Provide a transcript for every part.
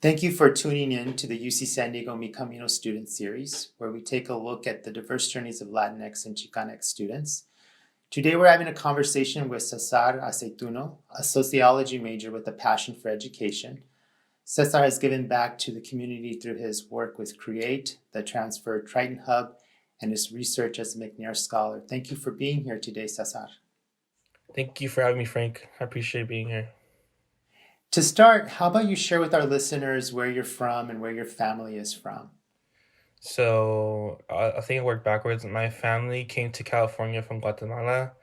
Thank you for tuning in to the UC San Diego Mi Camino student series, where we take a look at the diverse journeys of Latinx and Chicanx students. Today we're having a conversation with Caesar Aceituno, a sociology major with a passion for education. Cesar has given back to the community through his work with Create, the Transfer Triton Hub, and his research as a McNair Scholar. Thank you for being here today, Cesar. Thank you for having me, Frank. I appreciate being here. To start, how about you share with our listeners where you're from and where your family is from? So I think I worked backwards. My family came to California from Guatemala,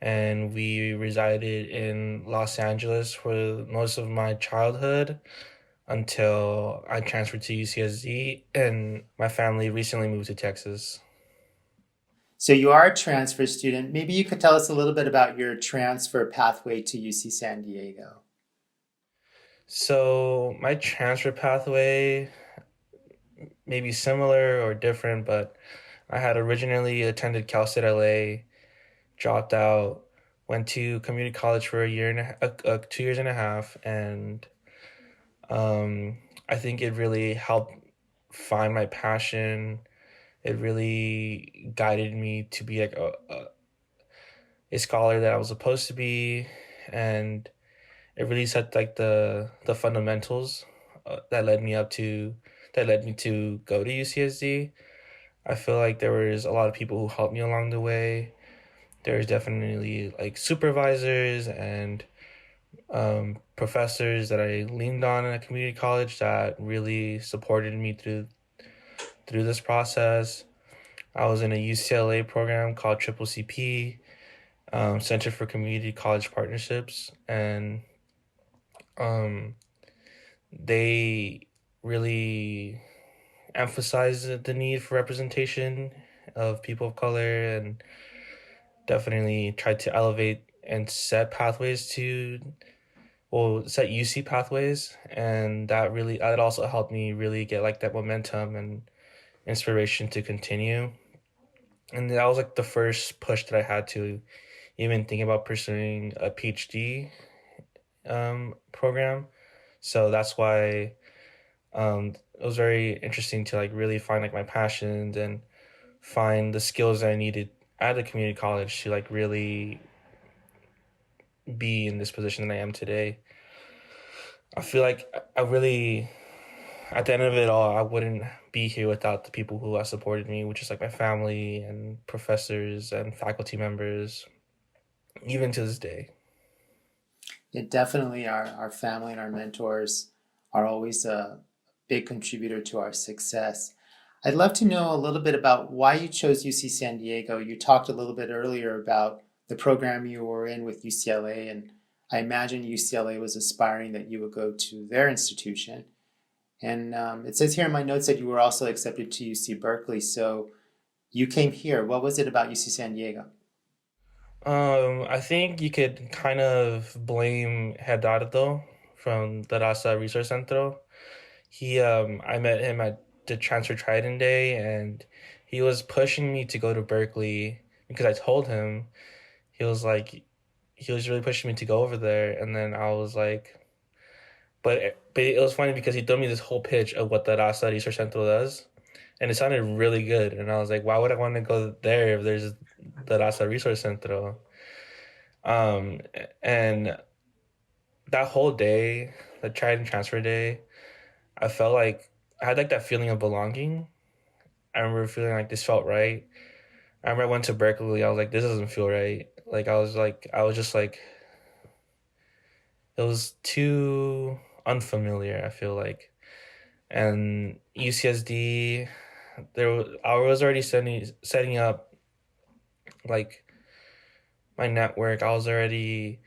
and we resided in Los Angeles for most of my childhood until I transferred to UCSD, and my family recently moved to Texas. So you are a transfer student. Maybe you could tell us a little bit about your transfer pathway to UC San Diego. So my transfer pathway may be similar or different, but I had originally attended Cal State LA, dropped out, went to community college for a year and 2 years and a half, and I think it really helped find my passion. It really guided me to be like a scholar that I was supposed to be, and it really set like the fundamentals that led me to go to UCSD. I feel like there was a lot of people who helped me along the way. There's definitely like supervisors and professors that I leaned on in a community college that really supported me through this process. I was in a UCLA program called Triple CP, Center for Community College Partnerships, and um, they really emphasized the need for representation of people of color, and definitely tried to elevate and set pathways to set UC pathways, and that also helped me really get like that momentum and inspiration to continue. And that was like the first push that I had to even think about pursuing a PhD program. So that's why it was very interesting to like really find like my passions and find the skills that I needed at a community college to like really be in this position that I am today. I feel like I really, at the end of it all, I wouldn't be here without the people who have supported me, which is like my family and professors and faculty members, even to this day. It definitely our family and our mentors are always a big contributor to our success. I'd love to know a little bit about why you chose UC San Diego. You talked a little bit earlier about the program you were in with UCLA, and I imagine UCLA was aspiring that you would go to their institution. And it says here in my notes that you were also accepted to UC Berkeley. So you came here. What was it about UC San Diego? I think you could kind of blame Gerardo from the Raza Resource Center. I met him at the Transfer Trident Day, and he was pushing me to go to Berkeley because I told him. He was like, he was really pushing me to go over there, and then I was like, but it was funny because he told me this whole pitch of what the Raza Research Center does, and it sounded really good, and I was like, why would I want to go there if there's the Raza Resource Center? Um, and that whole day, the Trident Transfer Day, I felt like I had like that feeling of belonging. I remember feeling like this felt right. I remember I went to Berkeley. I was like, this doesn't feel right. I was just like, it was too unfamiliar. I feel like, and UCSD, I was already setting up like my network. I was already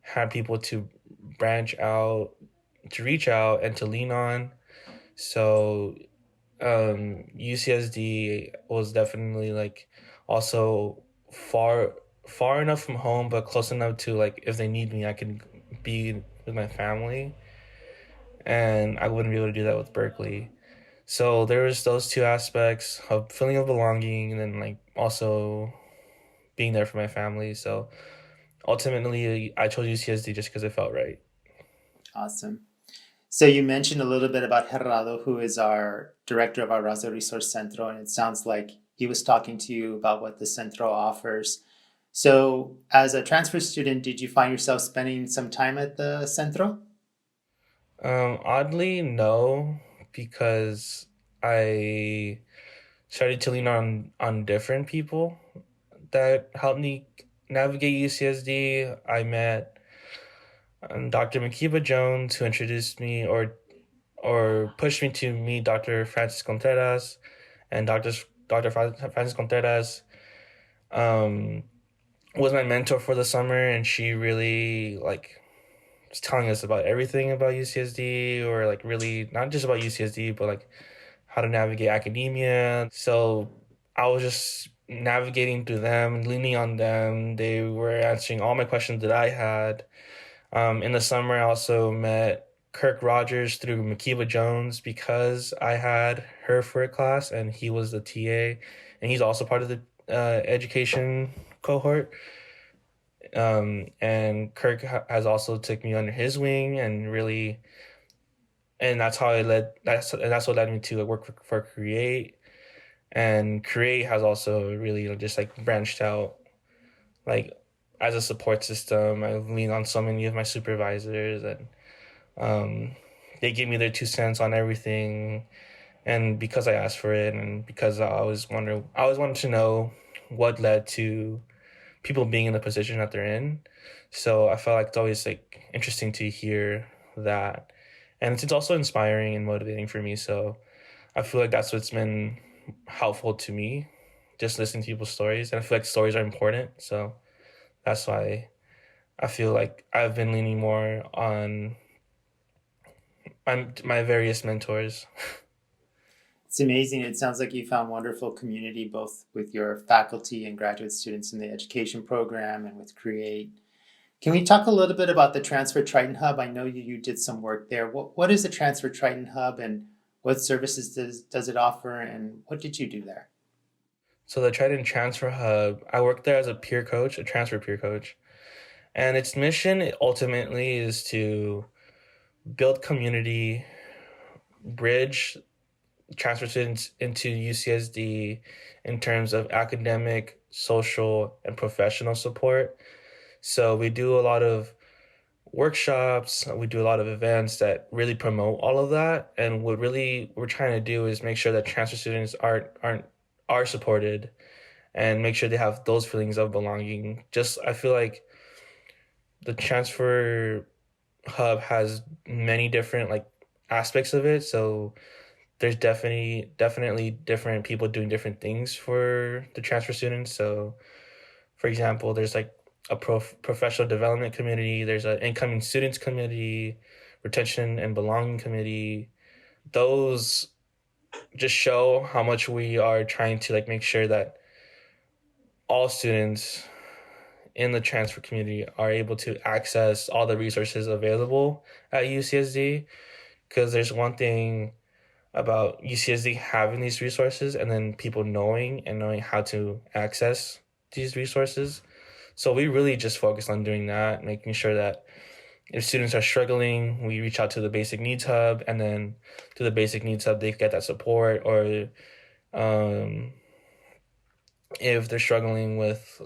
had people to branch out, to reach out, and to lean on. So UCSD was definitely like also far enough from home, but close enough to like if they need me, I can be with my family, and I wouldn't be able to do that with Berkeley. So there was those two aspects of feeling of belonging, and then like also being there for my family. So ultimately, I chose UCSD just because it felt right. Awesome. So you mentioned a little bit about Gerardo, who is our director of our Raza Resource Centro, and it sounds like he was talking to you about what the Centro offers. So, as a transfer student, did you find yourself spending some time at the Centro? Oddly, no, because I started to lean on different people that helped me navigate UCSD. I met Dr. Makiba Jones, who introduced me or pushed me to meet Dr. Francis Contreras, and Dr. Francis Contreras um, was my mentor for the summer, and she really like was telling us about everything about UCSD, or like really not just about UCSD, but like how to navigate academia. So I was just navigating through them, leaning on them. They were answering all my questions that I had. In the summer, I also met Kirk Rogers through Makiba Jones because I had her for a class, and he was the TA, and he's also part of the education cohort. And Kirk has also took me under his wing and really, and that's how I led. That's what led me to work for Create, and Create has also really just like branched out like as a support system. I lean on so many of my supervisors, and um, they give me their 2 cents on everything. And because I asked for it, and because I always wanted to know what led to people being in the position that they're in. So I felt like it's always like interesting to hear that, and it's also inspiring and motivating for me. So I feel like that's what's been helpful to me, just listening to people's stories, and I feel like stories are important. So that's why I feel like I've been leaning more on my various mentors. It's amazing. It sounds like you found wonderful community both with your faculty and graduate students in the education program and with Create. Can we talk a little bit about the Transfer Triton Hub? I know you did some work there. What is the Transfer Triton Hub and what services does it offer and what did you do there? So the Trident Transfer Hub, I worked there as a peer coach, a transfer peer coach. And its mission ultimately is to build community, bridge transfer students into UCSD in terms of academic, social, and professional support. So we do a lot of workshops, we do a lot of events that really promote all of that. And what really we're trying to do is make sure that transfer students are supported and make sure they have those feelings of belonging. Just I feel like the transfer hub has many different like aspects of it. So there's definitely different people doing different things for the transfer students. So for example, there's like a professional development committee, there's an incoming students committee, retention and belonging committee. Those just show how much we are trying to like make sure that all students in the transfer community are able to access all the resources available at UCSD, because there's one thing about UCSD having these resources and then people knowing how to access these resources. So we really just focus on doing that, making sure that if students are struggling, we reach out to the basic needs hub, and then through the basic needs hub, they get that support. Or um, if they're struggling with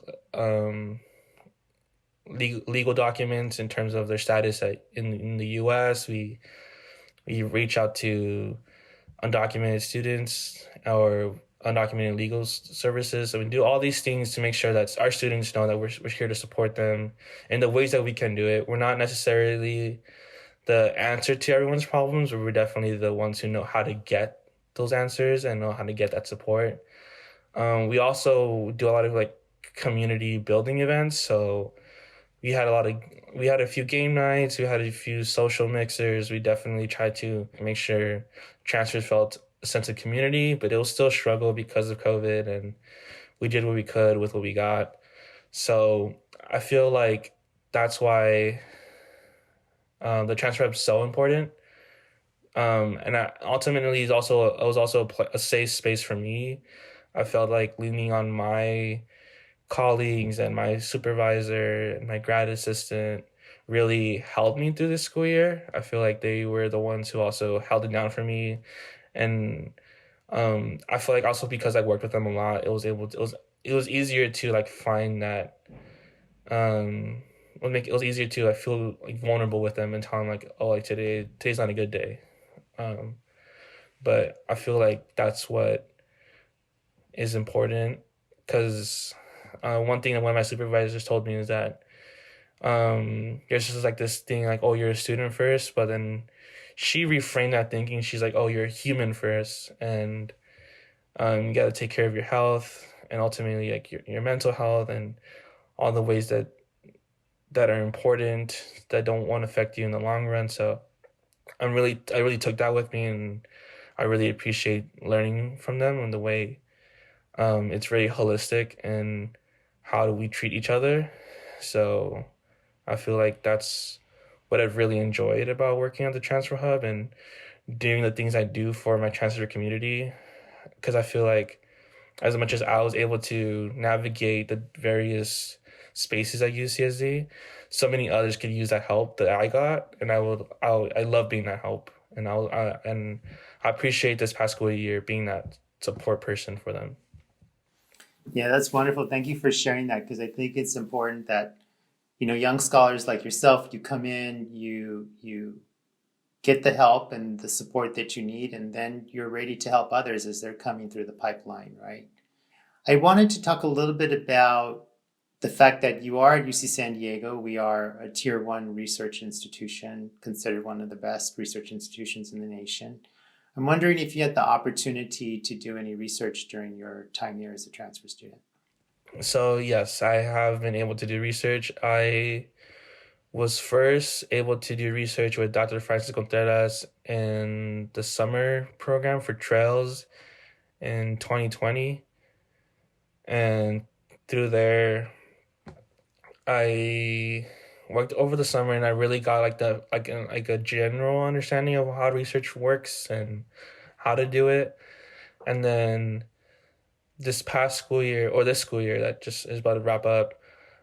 legal documents in terms of their status in the U.S., we reach out to undocumented students or undocumented legal services. So we do all these things to make sure that our students know that we're here to support them in the ways that we can do it. We're not necessarily the answer to everyone's problems, but we're definitely the ones who know how to get those answers and know how to get that support. We also do a lot of like community building events. So we had a few game nights, we had a few social mixers. We definitely tried to make sure transfers felt a sense of community, but it was still a struggle because of COVID, and we did what we could with what we got. So I feel like that's why the transfer hub is so important. And ultimately, it was also a safe space for me. I felt like leaning on my colleagues and my supervisor and my grad assistant really helped me through this school year. I feel like they were the ones who also held it down for me, and I feel like also because I worked with them a lot, it was easier to like find that it was easier to like feel like vulnerable with them and tell them like, oh, like today's not a good day. Um, but I feel like that's what is important because one thing that one of my supervisors told me is that there's just like this thing like, oh, you're a student first, but then she reframed that thinking. She's like, oh, you're a human first, and you got to take care of your health and ultimately like your mental health and all the ways that are important that don't want to affect you in the long run. So I really took that with me, and I really appreciate learning from them and the way it's very holistic and how do we treat each other. So I feel like that's what I've really enjoyed about working at the Transfer Hub and doing the things I do for my transfer community. Because I feel like as much as I was able to navigate the various spaces at UCSD, so many others could use that help that I got, and I love being that help, and I appreciate this past school year being that support person for them. Yeah, that's wonderful. Thank you for sharing that because I think it's important that, young scholars like yourself, you come in, you get the help and the support that you need, and then you're ready to help others as they're coming through the pipeline, right? I wanted to talk a little bit about the fact that you are at UC San Diego. We are a tier one research institution, considered one of the best research institutions in the nation. I'm wondering if you had the opportunity to do any research during your time here as a transfer student. So yes, I have been able to do research. I was first able to do research with Dr. Francis Contreras in the summer program for Trails in 2020. And through there, I worked over the summer and I really got like a general understanding of how research works and how to do it. And then this school year that just is about to wrap up,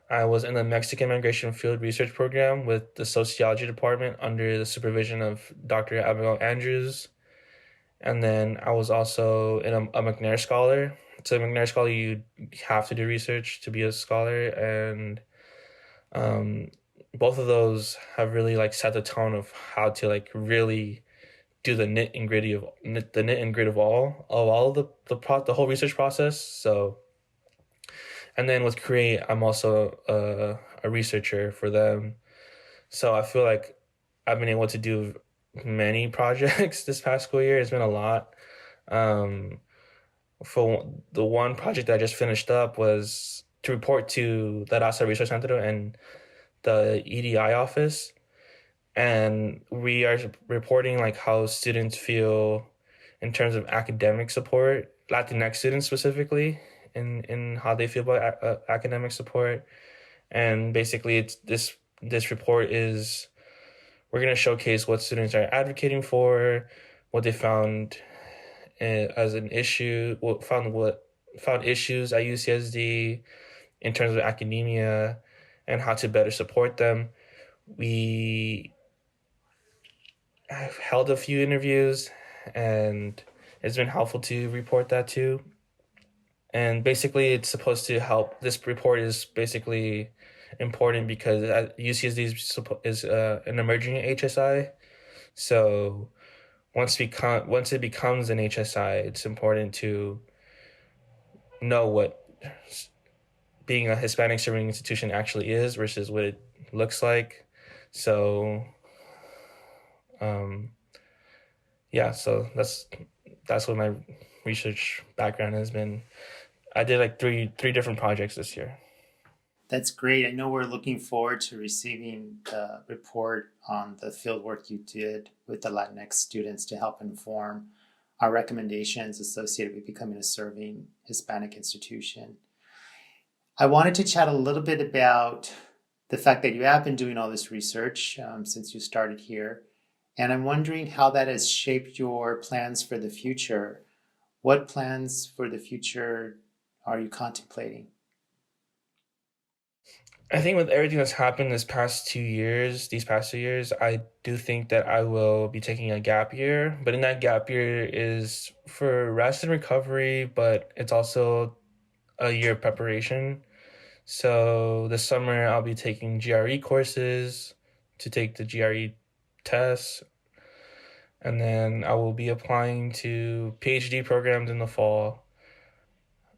I was in the Mexican Migration Field Research Program with the Sociology Department under the supervision of Dr. Abigail Andrews. And then I was also a McNair Scholar. So McNair Scholar, you have to do research to be a scholar, and um, both of those have really like set the tone of how to like really do the knit and grit of all of the whole research process. So and then with Create, I'm also a researcher for them. So I feel like I've been able to do many projects this past school year. It's been a lot. Um, for the one project that I just finished up was to report to the Rasa Research Center and the EDI office. And we are reporting like how students feel in terms of academic support, Latinx students specifically, in how they feel about academic support. And basically, it's this report is we're going to showcase what students are advocating for, what they found as an issue, what found issues at UCSD in terms of academia, and how to better support them. We have held a few interviews, and it's been helpful to report that too. And basically, it's supposed to help. This report is basically important because UCSD is an emerging HSI. So once it becomes an HSI, it's important to know what being a Hispanic serving institution actually is versus what it looks like. So, um, yeah, so that's what my research background has been. I did like three different projects this year. That's great. I know we're looking forward to receiving the report on the field work you did with the Latinx students to help inform our recommendations associated with becoming a serving Hispanic institution. I wanted to chat a little bit about the fact that you have been doing all this research since you started here. And I'm wondering how that has shaped your plans for the future. What plans for the future are you contemplating? I think with everything that's happened these past 2 years, I do think that I will be taking a gap year. But in that gap year is for rest and recovery, but it's also a year of preparation. So this summer I'll be taking GRE courses to take the GRE tests, and then I will be applying to PhD programs in the fall.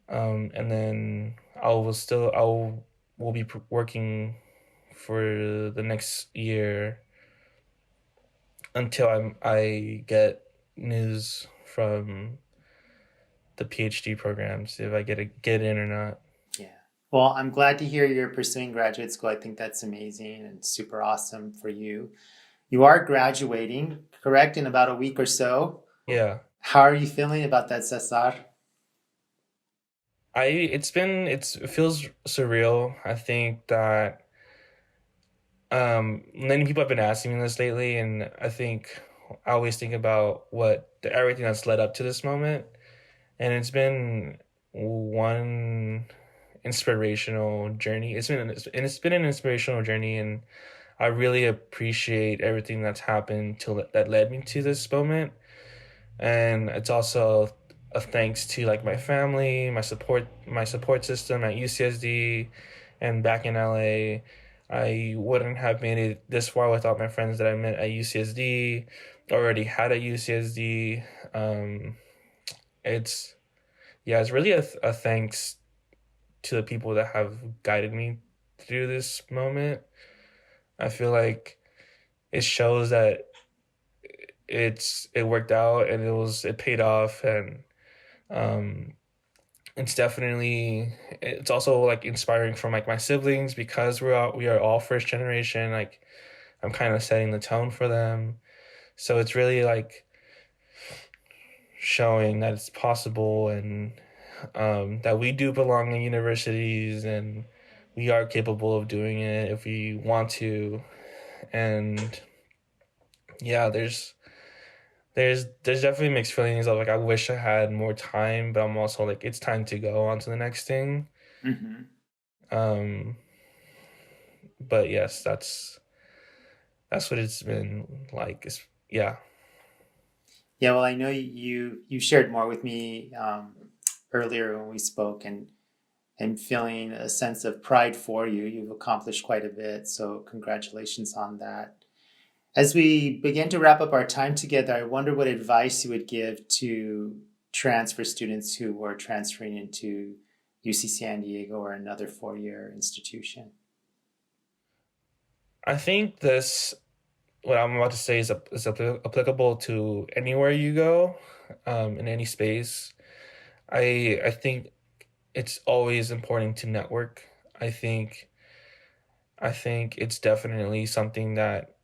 And then I will be working for the next year until I get news from the PhD programs if I get in or not. Yeah. Well, I'm glad to hear you're pursuing graduate school. I think that's amazing and super awesome for you. You are graduating, correct, in about a week or so. Yeah. How are you feeling about that, Cesar? It feels surreal. I think that many people have been asking me this lately, and I think I always think about everything that's led up to this moment, and it's been one inspirational journey. It's been an inspirational journey, and I really appreciate everything that's happened that led me to this moment. And it's also a thanks to like my family, my support system at UCSD and back in LA. I wouldn't have made it this far without my friends that I met at UCSD, already had at UCSD. It's Yeah, it's really a thanks to the people that have guided me through this moment. I feel like it shows that it worked out and it paid off, and um it's also like inspiring from like my siblings because we are all first generation. Like I'm kind of setting the tone for them, so it's really like showing that it's possible, and that we do belong in universities, and we are capable of doing it if we want to. And yeah, there's definitely mixed feelings of like I wish I had more time, but I'm also like it's time to go on to the next thing. Mm-hmm. Um, but yes, that's what it's been like. Yeah. Yeah, well, I know you shared more with me earlier when we spoke, and feeling a sense of pride for you. You've accomplished quite a bit, so congratulations on that. As we begin to wrap up our time together, I wonder what advice you would give to transfer students who were transferring into UC San Diego or another four-year institution. I think this what I'm about to say is applicable to anywhere you go, in any space. I think it's always important to network. I think I think it's definitely something that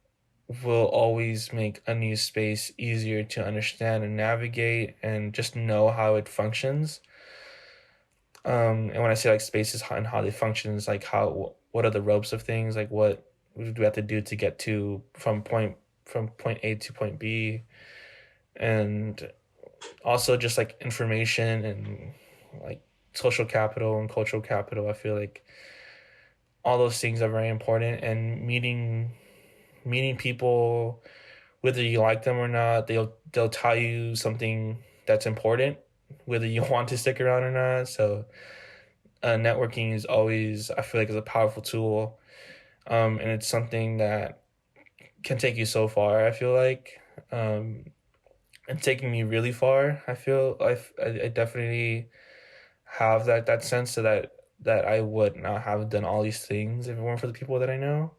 will always make a new space easier to understand and navigate and just know how it functions. And when I say like spaces and how they function, is like what are the ropes of things? Like what do we have to do to get to from point A to point B, and also just like information and like social capital and cultural capital. I feel like all those things are very important, and meeting people, whether you like them or not, they'll tell you something that's important, whether you want to stick around or not. So networking is always, I feel like, is a powerful tool, and it's something that can take you so far. I feel like, and taking me really far. I definitely have that sense of that I would not have done all these things if it weren't for the people that I know,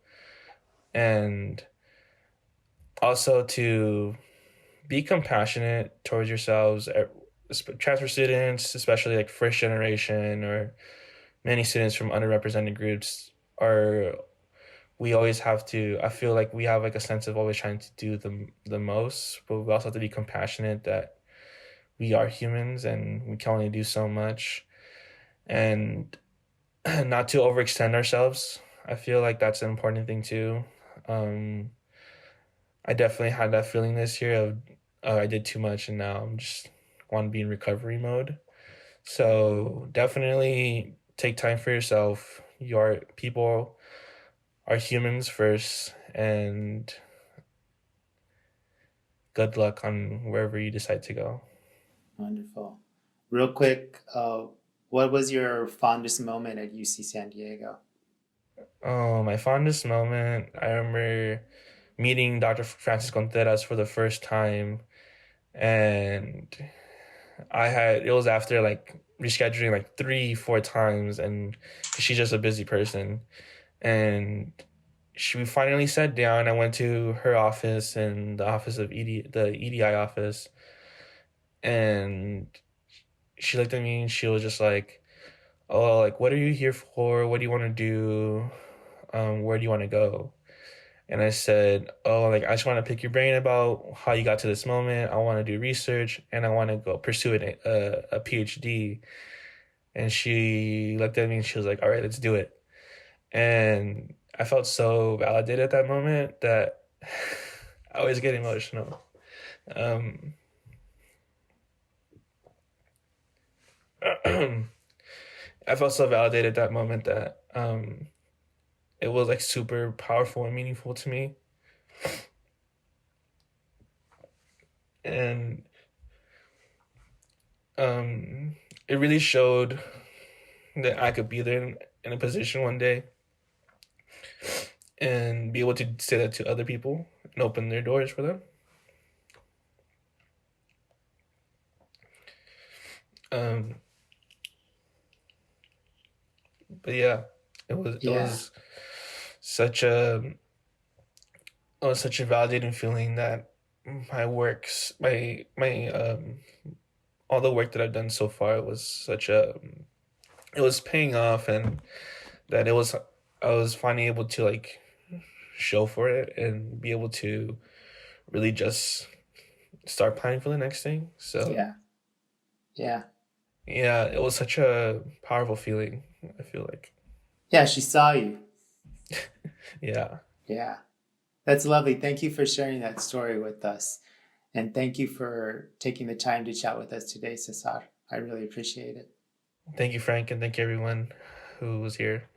and also to be compassionate towards yourselves. Transfer students, especially like first generation or many students from underrepresented groups, are we always have to. I feel like we have like a sense of always trying to do the most, but we also have to be compassionate that we are humans and we can only do so much, and not to overextend ourselves. I feel like that's an important thing too. Um, I definitely had that feeling this year of I did too much and now I'm just want to be in recovery mode. So definitely take time for yourself. Your people. are humans first, and good luck on wherever you decide to go. Wonderful. Real quick, what was your fondest moment at UC San Diego? Oh, my fondest moment, I remember meeting Dr. Francis Contreras for the first time, and it was after like rescheduling like 3 4 times, and 'cause she's just a busy person, and we finally sat down. I went to her office and the office of the EDI office, and she looked at me and she was just like, "Oh, like, what are you here for? What do you want to do? Where do you want to go?" And I said, "Oh, like, I just want to pick your brain about how you got to this moment. I want to do research and I want to go pursue a PhD." And she looked at me and she was like, "All right, let's do it." And I felt so validated at that moment that I always get emotional. Um, I felt so validated at that moment that it was like super powerful and meaningful to me. And it really showed that I could be there in a position one day and be able to say that to other people and open their doors for them. But yeah, it Yeah. was such a validating feeling that my works my all the work that I've done so far was it was paying off, and that I was finally able to like show for it and be able to really just start planning for the next thing. So Yeah. Yeah. yeah, it was such a powerful feeling, I feel like. Yeah, she saw you. Yeah. Yeah. That's lovely. Thank you for sharing that story with us. And thank you for taking the time to chat with us today, Cesar. I really appreciate it. Thank you, Frank, and thank you everyone who was here.